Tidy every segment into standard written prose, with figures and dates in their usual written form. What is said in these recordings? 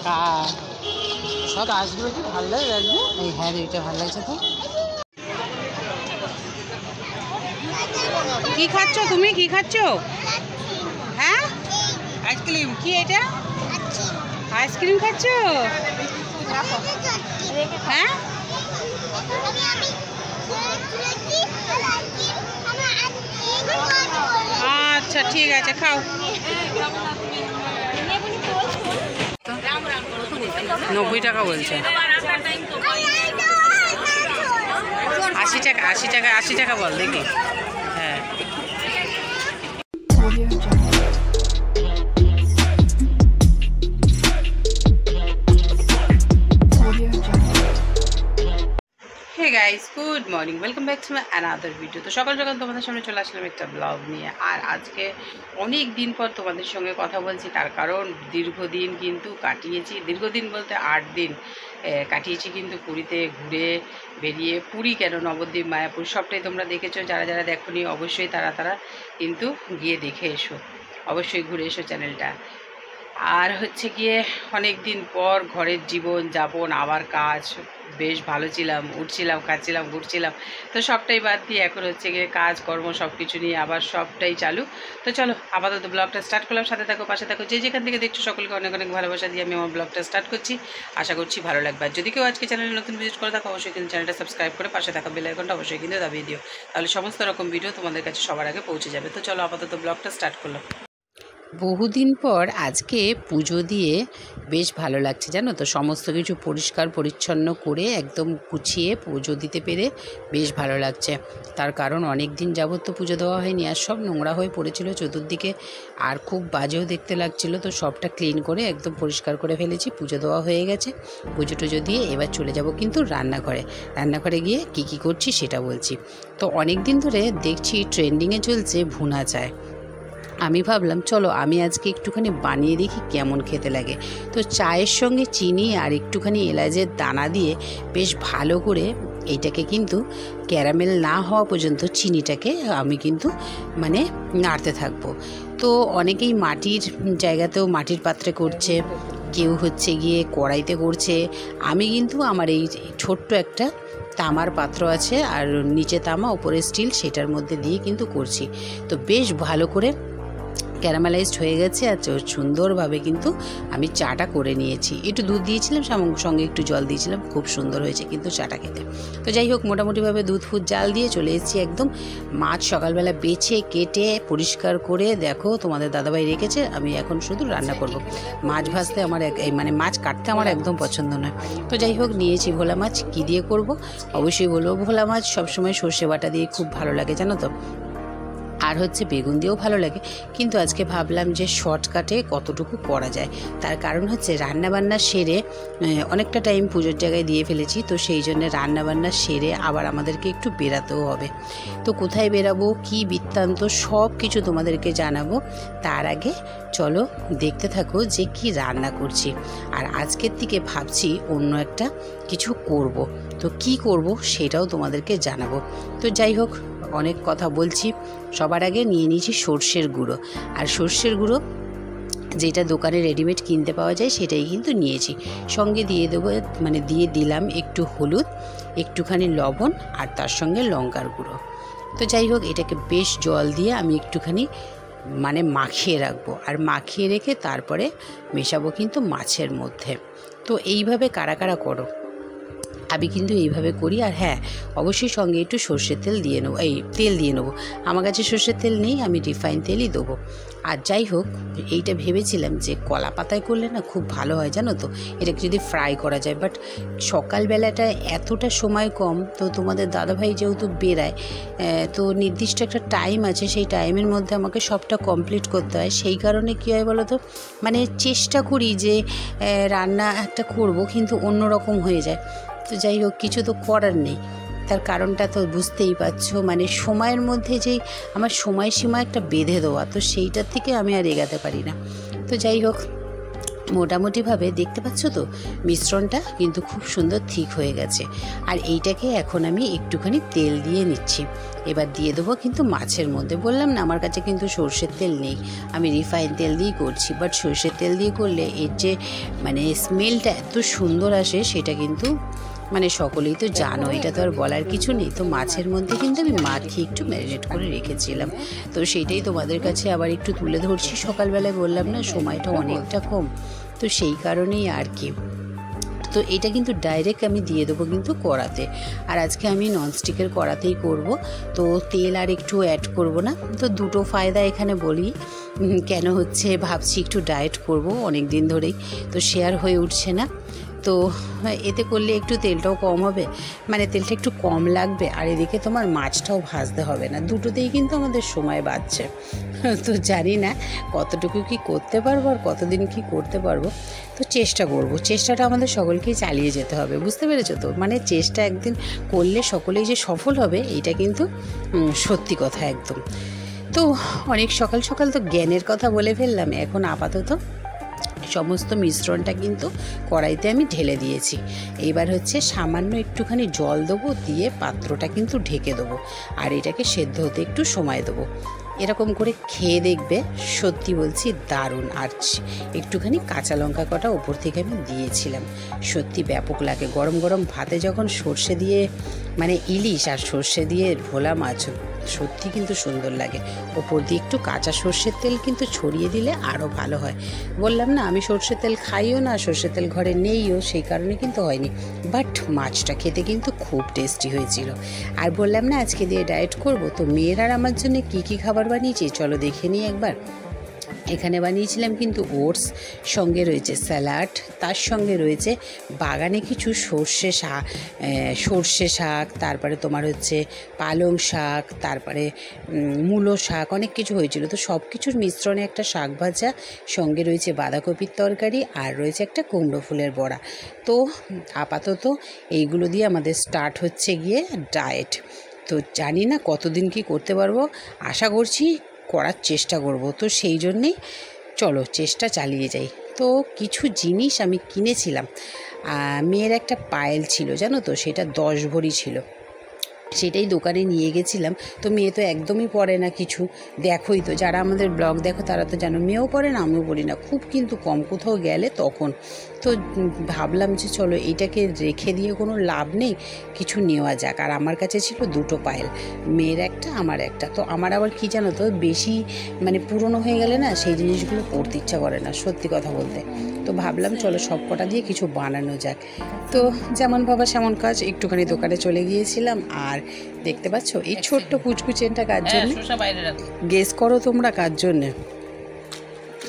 হ্যাঁ সব আসবে কি ভালো লাগে লাগবে এই হ্যাঁ এটা ভালো লাগছে তো কি খাচ্ছ তুমি কি খাচ্ছ হ্যাঁ আইসক্রিম কি এটা আইসক্রিম খাচ্ছ হ্যাঁ আচ্ছা ঠিক আছে খাও 90 টাকা বলছে 80 টাকা 80 টাকা 80 টাকা বল দেখি হ্যাঁ hey guys good morning welcome back to my another video. তো সকাল সকাল তোমাদের সামনে চলে আসলাম একটা ব্লগ নিয়ে। আর আজকে অনেক দিন পর তোমাদের সঙ্গে কথা বলছি, তার কারণ দীর্ঘদিন কিন্তু কাটিয়েছি, দীর্ঘদিন বলতে 8 দিন কাটিয়েছি কিন্তু পুরীতে ঘুরে বেরিয়ে। পুরী কেন, নবদ্বীপ, মায়াপুর সবটাই তোমরা দেখেছো। যারা যারা দেখোনি অবশ্যই তারা কিন্তু গিয়ে দেখে এসো, অবশ্যই ঘুরে এসো চ্যানেলটা। আর হচ্ছে গিয়ে অনেক দিন পর ঘরের জীবন যাপন, আবার কাজ, বেশ ভালো ছিলাম, উঠছিলাম, খাচ্ছিলাম, ঘুরছিলাম, তো সবটাই বাদ দিয়ে এখন হচ্ছে গিয়ে কাজ কর্ম সব কিছু নিয়ে আবার সবটাই চালু। তো চলো আপাতত ব্লগটা স্টার্ট করলাম, সাথে থাকো, পাশে থাকো, যে যেখান থেকে দেখছো সকলকে অনেক অনেক ভালোবাসা দিয়ে আমি আমার ব্লগটা স্টার্ট করছি। আশা করছি ভালো লাগবে। আর যদি কেউ আজকে চ্যানেলে নতুন ভিজিট করে থাকো অবশ্যই কিন্তু চ্যানেলটা সাবস্ক্রাইব করে পাশে থাকা বেল আইকনটা অবশ্যই কিন্তু দাবিয়ে দিও, তাহলে সমস্ত রকম ভিডিও তোমাদের কাছে সবার আগে পৌঁছে যাবে। তো চলো আপাতত ব্লগটা স্টার্ট করলাম। বহুদিন পর আজকে পুজো দিয়ে বেশ ভালো লাগছে জানো তো, সমস্ত কিছু পরিষ্কার পরিচ্ছন্ন করে একদম গুছিয়ে পুজো দিতে পেরে বেশ ভালো লাগছে। তার কারণ অনেক দিন যাবত তো পুজো দেওয়া হয়নি, আর সব নোংরা হয়ে পড়েছিল চতুর্দিকে, আর খুব বাজেও দেখতে লাগছিল। তো সবটা ক্লিন করে একদম পরিষ্কার করে ফেলেছি, পুজো দেওয়া হয়ে গেছে। পুজো টুজো দিয়ে এবার চলে যাব কিন্তু রান্নাঘরে গিয়ে কি করছি সেটা বলছি। তো অনেক দিন ধরে দেখছি ট্রেন্ডিংয়ে চলছে ভুনা চায়। আমি ভাবলাম চলো আমি আজকে একটুখানি বানিয়ে দেখি কেমন খেতে লাগে। তো চায়ের সঙ্গে চিনি আর একটুখানি এলাচের দানা দিয়ে বেশ ভালো করে এইটাকে কিন্তু ক্যারামেল না হওয়া পর্যন্ত চিনিটাকে আমি কিন্তু মানে নাড়তে থাকবো। তো অনেকেই মাটির জায়গাতেও মাটির পাত্রে করছে, কেউ হচ্ছে গিয়ে কড়াইতে করছে। আমি কিন্তু আমার এই ছোট্ট একটা তামার পাত্র আছে, আর নিচে তামা ওপরে স্টিল, সেটার মধ্যে দিয়ে কিন্তু করছি। তো বেশ ভালো করে ক্যারামেলাইজড হয়ে গেছে, আর সুন্দরভাবে কিন্তু আমি চাটা করে নিয়েছি। একটু দুধ দিয়েছিলাম, সঙ্গে একটু জল দিয়েছিলাম, খুব সুন্দর হয়েছে কিন্তু চাটা খেতে। তো যাই হোক, মোটামুটিভাবে দুধ জাল দিয়ে চলে এসেছি একদম। মাছ সকালবেলা বেছে কেটে পরিষ্কার করে দেখো তোমাদের দাদাভাই রেখেছে, আমি এখন শুধু রান্না করব। মাছ ভাজতে আমার মানে মাছ কাটতে আমার একদম পছন্দ নয়। তো যাই হোক, নিয়েছি ভোলা মাছ। কী দিয়ে করব অবশ্যই বলবো। ভোলা মাছ সবসময় সর্ষে বাটা দিয়ে খুব ভালো লাগে জানো তো, আর হচ্ছে বেগুন দিয়েও ভালো লাগে, কিন্তু আজকে ভাবলাম যে শর্টকাটে কতটুকু করা যায়। তার কারণ হচ্ছে রান্নাবান্না সেরে অনেকটা টাইম পুজোর জায়গায় দিয়ে ফেলেছি, তো সেই জন্য রান্নাবান্না সেরে আবার আমাদেরকে একটু বেরাতেও হবে। তো কোথায় বেরাবো, কি বৃত্তান্ত, সব কিছু তোমাদেরকে জানাবো। তার আগে চলো দেখতে থাকো যে কি রান্না করছি। আর আজকের থেকে ভাবছি অন্য একটা কিছু করব, তো কি করব সেটাও তোমাদেরকে জানাবো। তো যাই হোক, অনেক কথা বলছি, সবার আগে নিয়ে নিয়েছি সর্ষের গুঁড়ো। আর সর্ষের গুঁড়ো যেটা দোকানে রেডিমেড কিনতে পাওয়া যায় সেটাই কিন্তু নিয়েছি। সঙ্গে দিয়ে দেবো, মানে দিয়ে দিলাম একটু হলুদ, একটুখানি লবণ, আর তার সঙ্গে লঙ্কার গুঁড়ো। তো যাই হোক, এটাকে বেশ জল দিয়ে আমি একটুখানি মানে মাখিয়ে রাখবো, আর মাখিয়ে রেখে তারপরে মেশাবো কিন্তু মাছের মধ্যে। তো এইভাবে কারা কারা করো, আমি কিন্তু এইভাবে করি। আর হ্যাঁ, অবশ্যই সঙ্গে একটু সর্ষের তেল দিয়ে নেবো, তেল দিয়ে নেবো। আমার কাছে সর্ষের তেল নেই, আমি রিফাইন তেলই দেবো। আর যাই হোক, এইটা ভেবেছিলাম যে কলা পাতায় করলে না খুব ভালো হয় জানো তো, এটাকে যদি ফ্রাই করা যায়। বাট সকালবেলাটা এতটা সময় কম, তো তোমাদের দাদাভাই যেহেতু বেরায়, তো নির্দিষ্ট একটা টাইম আছে, সেই টাইমের মধ্যে আমাকে সবটা কমপ্লিট করতে হয়। সেই কারণে কী হয় বলো তো, মানে চেষ্টা করি যে রান্না একটা করব, কিন্তু অন্য রকম হয়ে যায়। তো যাই হোক, কিছু তো করার নেই। তার কারণটা তো বুঝতেই পারছো, মানে সময়ের মধ্যে যেই আমার সময়সীমা একটা বেঁধে দেওয়া, তো সেইটার থেকে আমি আর এগাতে পারি না। তো যাই হোক, মোটামুটিভাবে দেখতে পাচ্ছ তো মিশ্রণটা কিন্তু খুব সুন্দর ঠিক হয়ে গেছে। আর এইটাকে এখন আমি একটুখানি তেল দিয়ে নিচ্ছি। এবার দিয়ে দেবো কিন্তু মাছের মধ্যে। বললাম না আমার কাছে কিন্তু সর্ষের তেল নেই, আমি রিফাইন তেল দিয়েই করছি। বাট সর্ষের তেল দিয়ে করলে এর যে মানে স্মেলটা এত সুন্দর আসে সেটা কিন্তু মানে সকলেই তো জানো, এটা তো আর বলার কিছু নেই। তো মাছের মধ্যে কিন্তু আমি মাখিয়ে একটু ম্যারিনেট করে রেখেছিলাম, তো সেইটাই তোমাদের কাছে আবার একটু তুলে ধরছি। সকালবেলায় বললাম না সময়টা অনেকটা কম, তো সেই কারণেই আর কি। তো এটা কিন্তু ডাইরেক্ট আমি দিয়ে দেবো কিন্তু কড়াতে। আর আজকে আমি ননস্টিকের কড়াতেই করব, তো তেল আর একটু অ্যাড করব না। তো দুটো ফায়দা এখানে বলি, কেন হচ্ছে ভাবছি একটু ডায়েট করব অনেক দিন ধরেই, তো শেয়ার হয়ে উঠছে না। তো এতে করলে একটু তেলটাও কম হবে, মানে তেলটা একটু কম লাগবে, আর এদিকে তোমার মাছটাও ভাজতে হবে না। দুটোতেই কিন্তু আমাদের সময় বাঁচছে। তো জানি না কতটুকু কি করতে পারবো আর কতদিন কি করতে পারবো, তো চেষ্টা করব। চেষ্টাটা আমাদের সকলকেই চালিয়ে যেতে হবে, বুঝতে পেরেছো তো? মানে চেষ্টা একদিন করলে সকলেই যে সফল হবে এটা কিন্তু সত্যি কথা একদম। তো অনেক সকাল সকাল তো জ্ঞানের কথা বলে ফেললাম। এখন আপাতত সমস্ত মিশ্রণটা কিন্তু কড়াইতে আমি ঢেলে দিয়েছি। এবার হচ্ছে সামান্য একটুখানি জল দেবো, দিয়ে পাত্রটা কিন্তু ঢেকে দেবো, আর এটাকে সেদ্ধ হতে একটু সময় দেবো। এরকম করে খেয়ে দেখবে, সত্যি বলছি দারুণ। আর একটুখানি কাঁচা লঙ্কা কটা ওপর থেকে আমি দিয়েছিলাম, সত্যি ব্যাপক লাগে। গরম গরম ভাতে যখন সর্ষে দিয়ে মানে ইলিশ আর সর্ষে দিয়ে ভোলা মাছ, সত্যি কিন্তু সুন্দর লাগে। ওপর দিয়ে একটু কাঁচা সর্ষের তেল কিন্তু ছড়িয়ে দিলে আরও ভালো হয়। বললাম না আমি সর্ষের তেল খাইও না, সর্ষের তেল ঘরে নেইও, সেই কারণে কিন্তু হয়নি। বাট মাছটা খেতে কিন্তু খুব টেস্টি হয়েছিল। আর বললাম না আজকে দিয়ে ডায়েট করব, তো মেয়ের আর আমার জন্য কী কী খাবার বানিয়েছি চলো দেখে নিই একবার। এখানে বানিয়েছিলাম কিন্তু ওটস, সঙ্গে রয়েছে স্যালাড, তার সঙ্গে রয়েছে বাগানে কিছু সর্ষে শাক, তারপরে তোমার হচ্ছে পালং শাক, তারপরে মূলো শাক, অনেক কিছু হয়েছিল। তো সব কিছুর মিশ্রণে একটা শাক ভাজা, সঙ্গে রয়েছে বাঁধাকপির তরকারি, আর রয়েছে একটা কুমড়ো ফুলের বড়া। তো আপাতত এইগুলো দিয়ে আমাদের স্টার্ট হচ্ছে গিয়ে ডায়েট। তো জানি না কতদিন কি করতে পারবো, আশা করছি করার চেষ্টা করব। তো সেই জন্যেই চলো চেষ্টা চালিয়ে যাই। তো কিছু জিনিস আমি কিনেছিলাম, মেয়ের একটা পায়েল ছিল জানো তো, সেটা 10 ভরি ছিল, সেটাই দোকানে নিয়ে গেছিলাম। তো মেয়ে তো একদমই পরে না কিছু, দেখোই তো, যারা আমাদের ব্লগ দেখো তারা তো জানো মেয়েও পরে না আমিও পড়ি না, খুব কিন্তু কম, কোথাও গেলে তখন। তো ভাবলাম যে চলো এইটাকে রেখে দিয়ে কোনো লাভ নেই, কিছু নেওয়া যাক। আর আমার কাছে ছিল দুটো পায়েল, মেয়ের একটা আমার একটা। তো আমার আবার কি জানো তো, বেশি মানে পুরনো হয়ে গেলে না সেই জিনিসগুলো পরতে ইচ্ছা করে না, সত্যি কথা বলতে। তো ভাবলাম চলো সব কটা দিয়ে কিছু বানানো যাক। তো যেমন বাবা সেমন কাজ, একটুখানি দোকানে চলে গিয়েছিলাম। আর দেখতে পাচ্ছ এই ছোট্ট কুচকু চেনটা কার জন্য, গেস করো তোমরা কার জন্যে?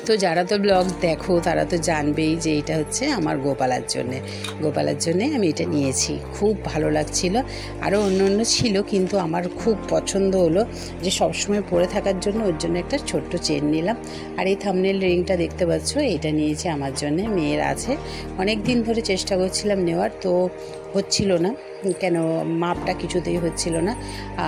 তো যারা তো ব্লগ দেখো তারা তো জানবেই যে এটা হচ্ছে আমার গোপালার জন্যে আমি এটা নিয়েছি। খুব ভালো লাগছিল, আরও অন্য অন্য ছিল, কিন্তু আমার খুব পছন্দ হলো যে সবসময় পরে থাকার জন্য, ওর জন্য একটা ছোট্ট চেন নিলাম। আর এই থাম্বনেল রিংটা দেখতে পাচ্ছ, এটা নিয়েছি আমার জন্যে, মেয়ের আছে। অনেক দিন ধরে চেষ্টা করছিলাম নেওয়ার, তো হচ্ছিল না, কেন মাপটা কিছুতেই হচ্ছিল না।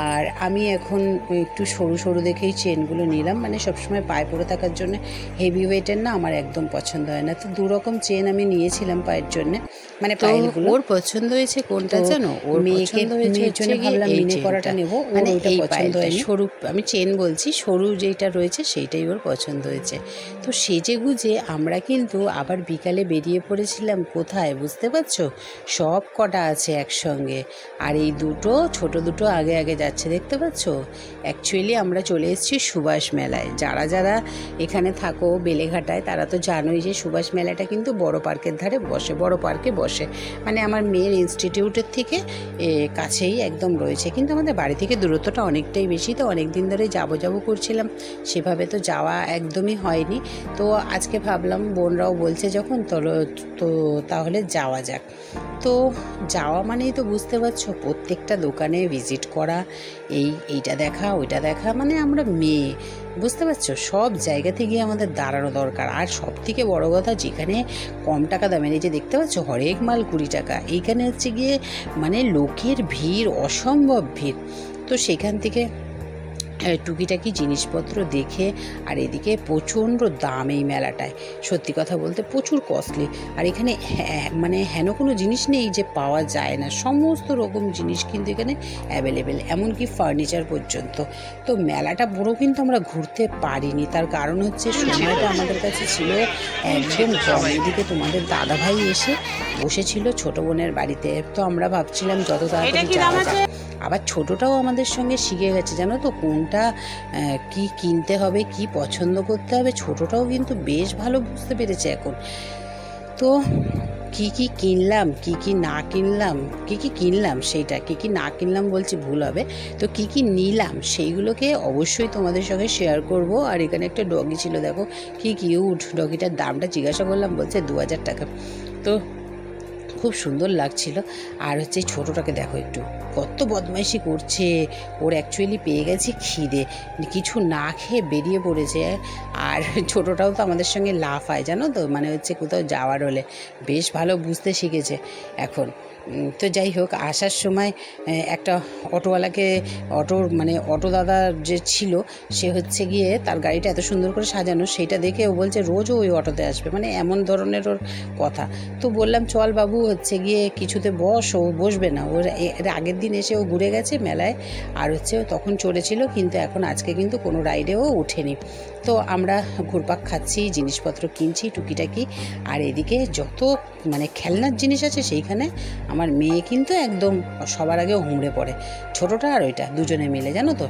আর আমি এখন একটু সরু সরু দেখেই চেনগুলো নিলাম, মানে সবসময় পায়ে পরে থাকার জন্য হেভি ওয়েটের না আমার একদম পছন্দ হয় না। তো দুরকম চেন আমি নিয়েছিলাম পায়ের জন্য, মানে পায়েলগুলো। ওর পছন্দ হয়েছে কোনটা জানো, ওর মেয়েকে জন্য ভাবলাম মিনি করাটা নেবো, মানে এই পছন্দ হয়নি। সরু, আমি চেন বলছি, সরু যেটা রয়েছে সেইটাই ওর পছন্দ হয়েছে। তো সেজে গুজে আমরা কিন্তু আবার বিকালে বেরিয়ে পড়েছিলাম কোথায় বুঝতে পারছো, সব কটা আছে একসঙ্গে। আর এই দুটো ছোট দুটো আগে আগে যাচ্ছে দেখতে পাচ্ছ। অ্যাকচুয়ালি আমরা চলে এসেছি সুভাষ মেলায়। যারা যারা এখানে থাকো বেলেঘাটায় তারা তো জানোই যে সুভাষ মেলাটা কিন্তু বড় পার্কের ধারে বসে, বড় পার্কে বসে, মানে আমার মেয়ের ইনস্টিটিউটের থেকে কাছেই একদম রয়েছে। কিন্তু আমাদের বাড়ি থেকে দূরত্বটা অনেকটাই বেশি, তো অনেক দিন ধরে যাবো করছিলাম, সেভাবে তো যাওয়া একদমই হয়নি। তো আজকে ভাবলাম বোনরাও বলছে যখন তো তাহলে যাওয়া যাক। তো যাওয়া মানেই তো বুঝতে পারছো প্রত্যেকটা দোকানে ভিজিট করা, এইটা দেখা ওইটা দেখা, মানে আমরা মেয়ে বুঝতে পারছো, সব জায়গাতে গিয়ে আমাদের দাঁড়ানো দরকার। আর সব থেকে বড় কথা, যেখানে কম টাকা দামের, এই যে দেখতে পাচ্ছ হরেক মাল 20 টাকা, এইখানে হচ্ছে গিয়ে মানে লোকের ভিড়, অসম্ভব ভিড়। তো সেখান থেকে টুকিটাকি জিনিসপত্র দেখে। আর এদিকে প্রচণ্ড দাম এই মেলাটায়, সত্যি কথা বলতে প্রচুর কস্টলি। আর এখানে মানে হেন কোনো জিনিস নেই যে পাওয়া যায় না, সমস্ত রকম জিনিস কিন্তু এখানে অ্যাভেলেবেল, এমনকি ফার্নিচার পর্যন্ত। তো মেলাটা পুরো কিন্তু আমরা ঘুরতে পারিনি, তার কারণ হচ্ছে সময়টা আমাদের কাছে ছিল একদম কম। এদিকে তোমাদের দাদাভাই এসে বসেছিল ছোটো বোনের বাড়িতে, তো আমরা ভাবছিলাম যত তাড়াতাড়ি যাওয়া যায়। আবার ছোটোটাও আমাদের সঙ্গে শিখে গেছে, জানো তো কোনটা কি কিনতে হবে, কি পছন্দ করতে হবে। ছোটোটাও কিন্তু বেশ ভালো বুঝতে পেরেছে এখন। তো কি কি কিনলাম, কি কি না কিনলাম, কি কি কিনলাম সেইটা, কি কি না কিনলাম বলছি ভুল হবে, তো কি কি নিলাম সেইগুলোকে অবশ্যই তোমাদের সঙ্গে শেয়ার করব। আর এখানে একটা ডগি ছিল, দেখো কি কিউট ডগিটার দামটা জিজ্ঞাসা করলাম, বলছে 2000 টাকা। তো খুব সুন্দর লাগছিল। আর হচ্ছে ছোটোটাকে দেখো একটু কত বদমাইশি করছে, ওর অ্যাকচুয়ালি পেয়ে গেছে খিদে, কিছু না খেয়ে বেরিয়ে পড়েছে। আর ছোটোটাও তো আমাদের সঙ্গে লাফায়, জানো তো, মানে হচ্ছে কোথাও যাওয়ার হলে বেশ ভালো বুঝতে শিখেছে এখন। তো যাই হোক, আসার সময় একটা অটোওয়ালাকে, অটো দাদা যে ছিল সে হচ্ছে গিয়ে তার গাড়িটা এত সুন্দর করে সাজানো, সেইটা দেখে ও বলছে রোজও ওই অটোতে আসবে, মানে এমন ধরনের ওর কথা। তো বললাম চল বাবু হচ্ছে গিয়ে কিছুতে বস, ও বসবে না, ওর এর আগের দিন এসে ও ঘুরে গেছে মেলায়, আর হচ্ছে তখন চড়েছিল, কিন্তু এখন আজকে কিন্তু কোনো রাইডেও ওঠেনি। তো আমরা ঘুরপাক খাচ্ছি, জিনিসপত্র কিনছি টুকিটাকি। আর এদিকে যত মানে খেলনার জিনিস আছে সেইখানে আমার মেয়ে কিন্তু একদম সবার আগে হুমড়ে পড়ে, ছোটোটা আর ওইটা দুজনে মিলে, জানো তো।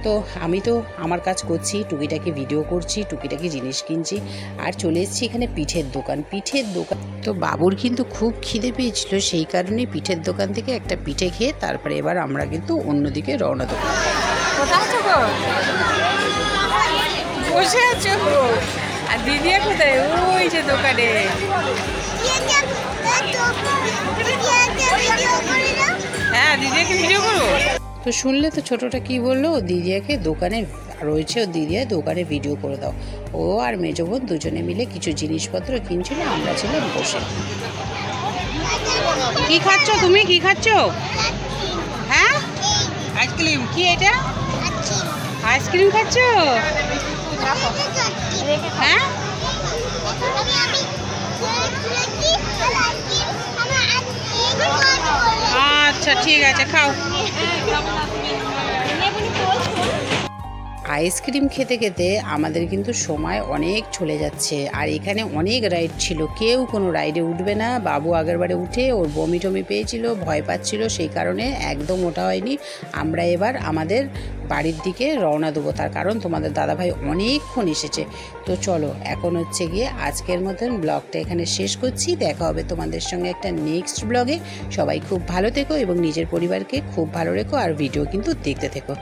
তো আমি তো আমার কাজ করছি, টুকিটাকি ভিডিও করছি, টুকিটাকি জিনিস কিনছি। আর চলে এসেছি এখানে পিঠের দোকান। তো বাবুর কিন্তু খুব খিদে পেয়েছিল, সেই কারণেই পিঠের দোকান থেকে একটা পিঠে খেয়ে তারপরে এবার আমরা কিন্তু অন্যদিকে রওনা দেবো। বসে আছো? আর দিদিয়া কোথায়? ওই যে দোকানে। হ্যাঁ, দিদিয়াকে ভিডিও করবো। তো শুনলে তো ছোটোটা কি বললো, ও দিদিয়াকে দোকানে রয়েছে, ও দিদিয়া দোকানে ভিডিও করে দাও। ও আর মেজো বোন দুজনে মিলে কিছু জিনিসপত্র কিনছিল, আমরা ছিলাম বসে। কি খাচ্ছ তুমি, কি খাচ্ছ? হ্যাঁ, আইসক্রিম। কি এটা? আইসক্রিম খাচ্ছ? হ্যাঁ, আচ্ছা ঠিক আছে, খাও। আইসক্রিম খেতে খেতে আমাদের কিন্তু সময় অনেক চলে যাচ্ছে। আর এখানে অনেক রাইড ছিল, কেউ কোনো রাইডে উঠবে না। বাবু আগেরবারে উঠে ওর বমি টমি পেয়েছিল, ভয় পাচ্ছিল, সেই কারণে একদম ওঠা হয়নি। আমরা এবার আমাদের বাড়ির দিকে রওনা দেবো, তার কারণ তোমাদের দাদাভাই অনেকক্ষণ এসেছে। তো চলো এখন হচ্ছে গিয়ে আজকের মতন ব্লগটা এখানে শেষ করছি। দেখা হবে তোমাদের সঙ্গে একটা নেক্সট ব্লগে। সবাই খুব ভালো থেকো এবং নিজের পরিবারকে খুব ভালো রেখো, আর ভিডিও কিন্তু দেখতে থেকো।